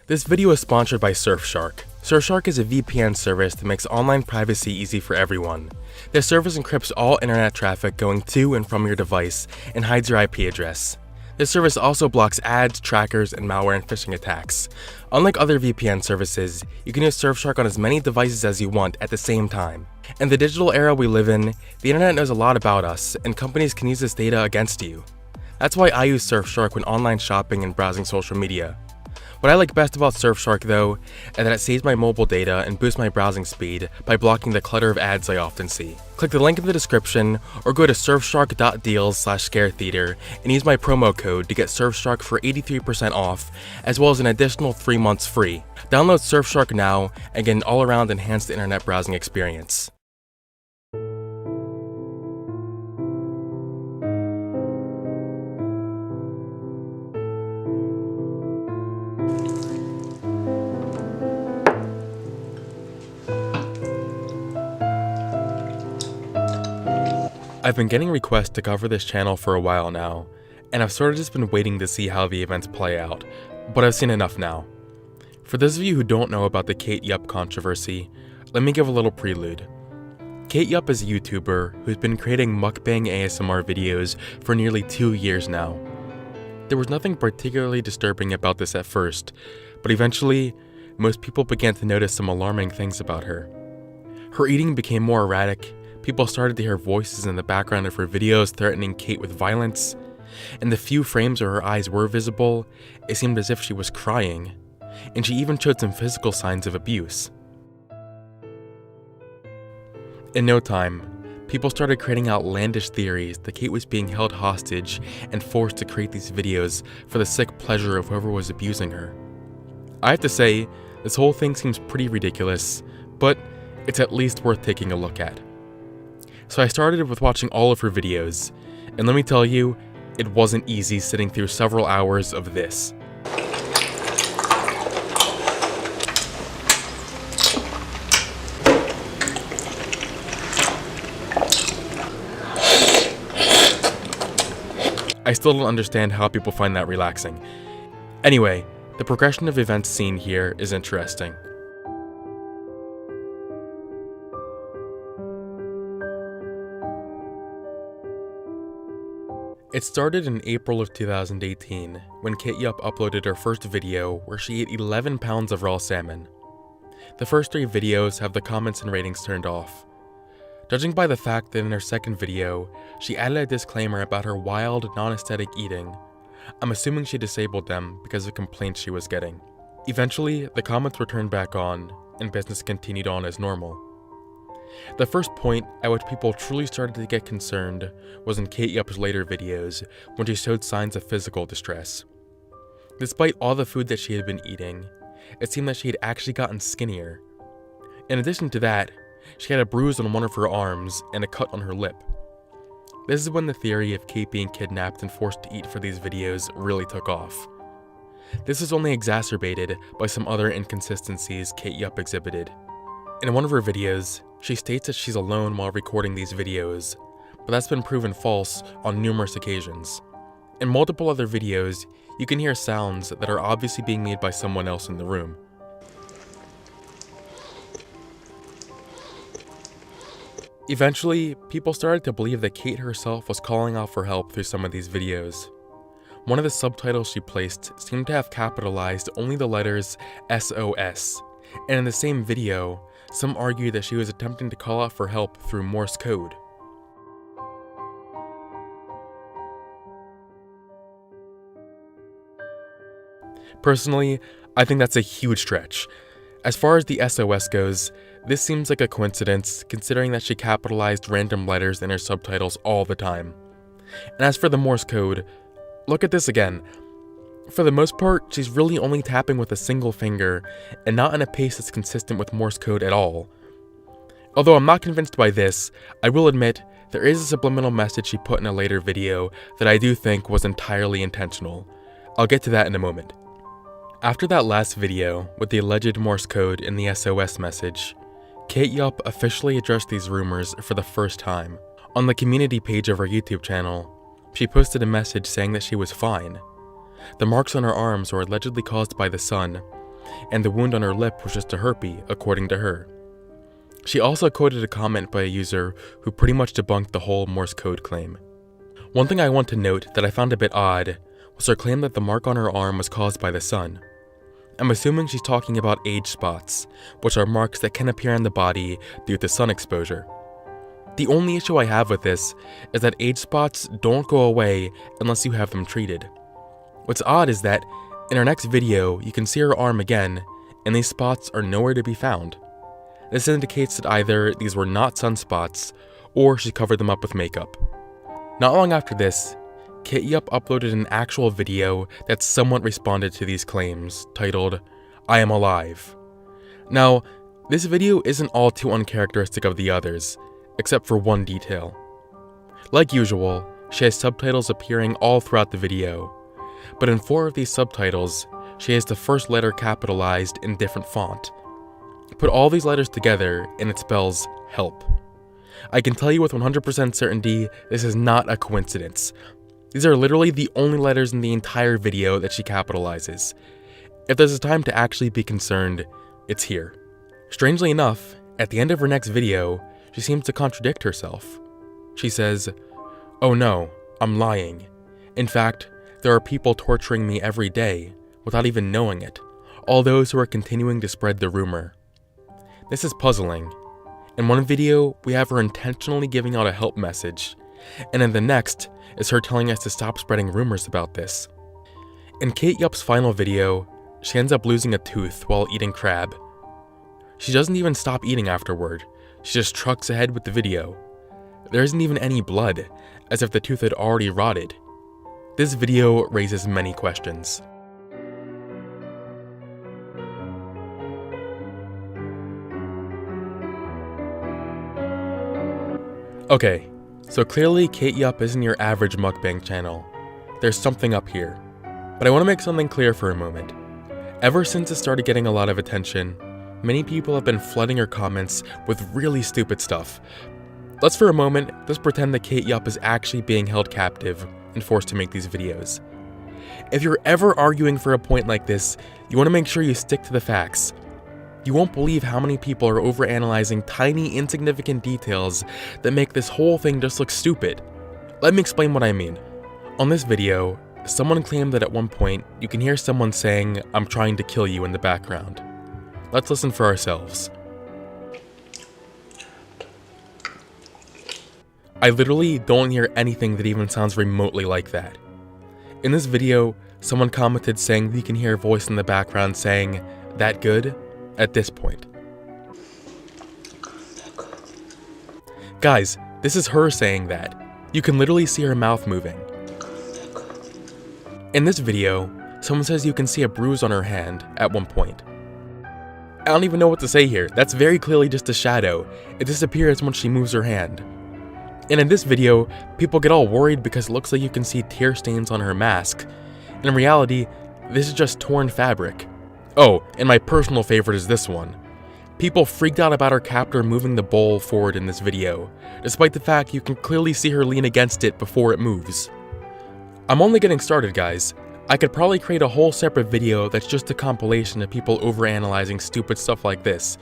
This video is sponsored by Surfshark. Surfshark is a VPN service that makes online privacy easy for everyone. This service encrypts all internet traffic going to and from your device and hides your IP address. This service also blocks ads, trackers, and malware and phishing attacks. Unlike other VPN services, you can use Surfshark on as many devices as you want at the same time. In the digital era we live in, the internet knows a lot about us, and companies can use this data against you. That's why I use Surfshark when online shopping and browsing social media. What I like best about Surfshark though, is that it saves my mobile data and boosts my browsing speed by blocking the clutter of ads I often see. Click the link in the description or go to surfshark.deals/scaretheater and use my promo code to get Surfshark for 83% off, as well as an additional 3 months free. Download Surfshark now and get an all-around enhanced internet browsing experience. I've been getting requests to cover this channel for a while now, and I've sort of just been waiting to see how the events play out, but I've seen enough now. For those of you who don't know about the Kate Yup controversy, let me give a little prelude. Kate Yup is a YouTuber who's been creating mukbang ASMR videos for nearly 2 years now. There was nothing particularly disturbing about this at first, but eventually, most people began to notice some alarming things about her. Her eating became more erratic. People started to hear voices in the background of her videos threatening Kate with violence, and the few frames where her eyes were visible, it seemed as if she was crying, and she even showed some physical signs of abuse. In no time, people started creating outlandish theories that Kate was being held hostage and forced to create these videos for the sick pleasure of whoever was abusing her. I have to say, this whole thing seems pretty ridiculous, but it's at least worth taking a look at. So I started with watching all of her videos, and let me tell you, it wasn't easy sitting through several hours of this. I still don't understand how people find that relaxing. Anyway, the progression of events seen here is interesting. It started in April of 2018, when Kate Yup uploaded her first video where she ate 11 pounds of raw salmon. The first 3 videos have the comments and ratings turned off. Judging by the fact that in her second video, she added a disclaimer about her wild, non-aesthetic eating, I'm assuming she disabled them because of complaints she was getting. Eventually, the comments were turned back on, and business continued on as normal. The first point at which people truly started to get concerned was in Kate Yup's later videos, when she showed signs of physical distress. Despite all the food that she had been eating, it seemed that she had actually gotten skinnier. In addition to that, she had a bruise on one of her arms and a cut on her lip. This is when the theory of Kate being kidnapped and forced to eat for these videos really took off. This is only exacerbated by some other inconsistencies Kate Yup exhibited. In one of her videos, she states that she's alone while recording these videos, but that's been proven false on numerous occasions. In multiple other videos, you can hear sounds that are obviously being made by someone else in the room. Eventually, people started to believe that Kate herself was calling out for help through some of these videos. One of the subtitles she placed seemed to have capitalized only the letters SOS, and in the same video, some argued that she was attempting to call out for help through Morse code. Personally, I think that's a huge stretch. As far as the SOS goes, this seems like a coincidence considering that she capitalized random letters in her subtitles all the time. And as for the Morse code, look at this again. For the most part, she's really only tapping with a single finger, and not in a pace that's consistent with Morse code at all. Although I'm not convinced by this, I will admit, there is a subliminal message she put in a later video that I do think was entirely intentional. I'll get to that in a moment. After that last video, with the alleged Morse code in the SOS message, Kate Yup officially addressed these rumors for the first time. On the community page of her YouTube channel, she posted a message saying that she was fine. The marks on her arms were allegedly caused by the sun, and the wound on her lip was just a herpes, according to her. She also quoted a comment by a user who pretty much debunked the whole Morse code claim. One thing I want to note that I found a bit odd was her claim that the mark on her arm was caused by the sun. I'm assuming she's talking about age spots, which are marks that can appear on the body due to sun exposure. The only issue I have with this is that age spots don't go away unless you have them treated. What's odd is that in her next video, you can see her arm again, and these spots are nowhere to be found. This indicates that either these were not sunspots, or she covered them up with makeup. Not long after this, KitYup uploaded an actual video that somewhat responded to these claims, titled, "I am alive." Now, this video isn't all too uncharacteristic of the others, except for one detail. Like usual, she has subtitles appearing all throughout the video, but in 4 of these subtitles, she has the first letter capitalized in different font. Put all these letters together and it spells help. I can tell you with 100% certainty this is not a coincidence. These are literally the only letters in the entire video that she capitalizes. If there's a time to actually be concerned, it's here. Strangely enough, at the end of her next video, she seems to contradict herself. She says, "Oh no, I'm lying. In fact, there are people torturing me every day without even knowing it, all those who are continuing to spread the rumor." This is puzzling. In one video, we have her intentionally giving out a help message, and in the next is her telling us to stop spreading rumors about this. In KitYup's final video, she ends up losing a tooth while eating crab. She doesn't even stop eating afterward, she just trucks ahead with the video. There isn't even any blood, as if the tooth had already rotted. This video raises many questions. Okay, so clearly KitYup isn't your average mukbang channel. There's something up here. But I want to make something clear for a moment. Ever since it started getting a lot of attention, many people have been flooding her comments with really stupid stuff. Let's for a moment just pretend that KitYup is actually being held captive and forced to make these videos. If you're ever arguing for a point like this, you want to make sure you stick to the facts. You won't believe how many people are overanalyzing tiny, insignificant details that make this whole thing just look stupid. Let me explain what I mean. On this video, someone claimed that at one point, you can hear someone saying, "I'm trying to kill you" in the background. Let's listen for ourselves. I literally don't hear anything that even sounds remotely like that. In this video, someone commented saying that you can hear a voice in the background saying, "That good?" at this point. Guys, this is her saying that. You can literally see her mouth moving. In this video, someone says you can see a bruise on her hand at one point. I don't even know what to say here. That's very clearly just a shadow. It disappears once she moves her hand. And in this video, people get all worried because it looks like you can see tear stains on her mask. In reality, this is just torn fabric. Oh, and my personal favorite is this one. People freaked out about her captor moving the bowl forward in this video, despite the fact you can clearly see her lean against it before it moves. I'm only getting started, guys. I could probably create a whole separate video that's just a compilation of people overanalyzing stupid stuff like this.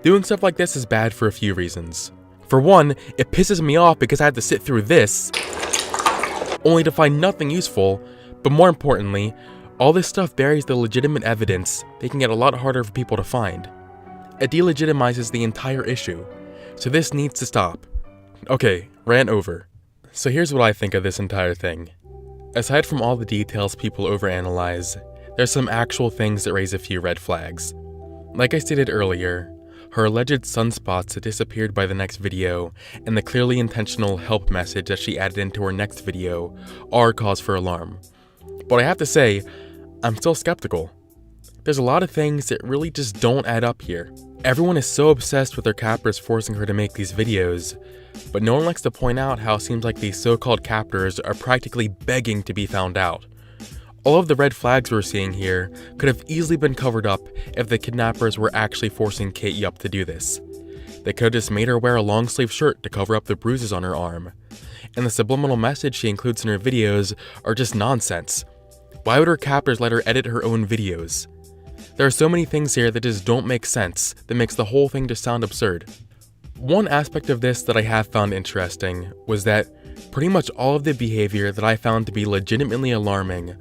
Doing stuff like this is bad for a few reasons. For one, it pisses me off because I had to sit through this, only to find nothing useful, but more importantly, all this stuff buries the legitimate evidence, making it a lot harder for people to find. It delegitimizes the entire issue, so this needs to stop. Okay, rant over. So here's what I think of this entire thing. Aside from all the details people overanalyze, there's some actual things that raise a few red flags. Like I stated earlier, her alleged sunspots that disappeared by the next video, and the clearly intentional help message that she added into her next video are cause for alarm. But I have to say, I'm still skeptical. There's a lot of things that really just don't add up here. Everyone is so obsessed with their captors forcing her to make these videos, but no one likes to point out how it seems like these so-called captors are practically begging to be found out. All of the red flags we're seeing here could have easily been covered up if the kidnappers were actually forcing KitYup to do this. They could have just made her wear a long-sleeve shirt to cover up the bruises on her arm. And the subliminal message she includes in her videos are just nonsense. Why would her captors let her edit her own videos? There are so many things here that just don't make sense, that makes the whole thing just sound absurd. One aspect of this that I have found interesting was that pretty much all of the behavior that I found to be legitimately alarming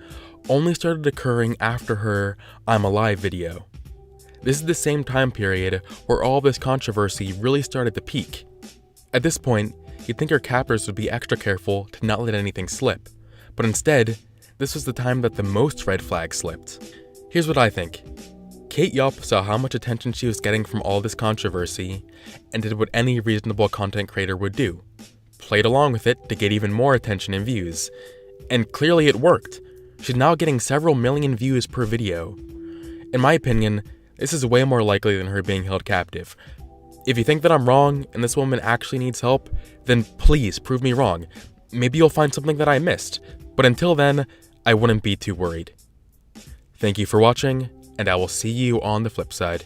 only started occurring after her "I'm Alive" video. This is the same time period where all of this controversy really started to peak. At this point, you'd think her captors would be extra careful to not let anything slip, but instead, this was the time that the most red flags slipped. Here's what I think. Kate Yup saw how much attention she was getting from all this controversy, and did what any reasonable content creator would do. Played along with it to get even more attention and views. And clearly it worked. She's now getting several million views per video. In my opinion, this is way more likely than her being held captive. If you think that I'm wrong and this woman actually needs help, then please prove me wrong. Maybe you'll find something that I missed, but until then, I wouldn't be too worried. Thank you for watching, and I will see you on the flip side.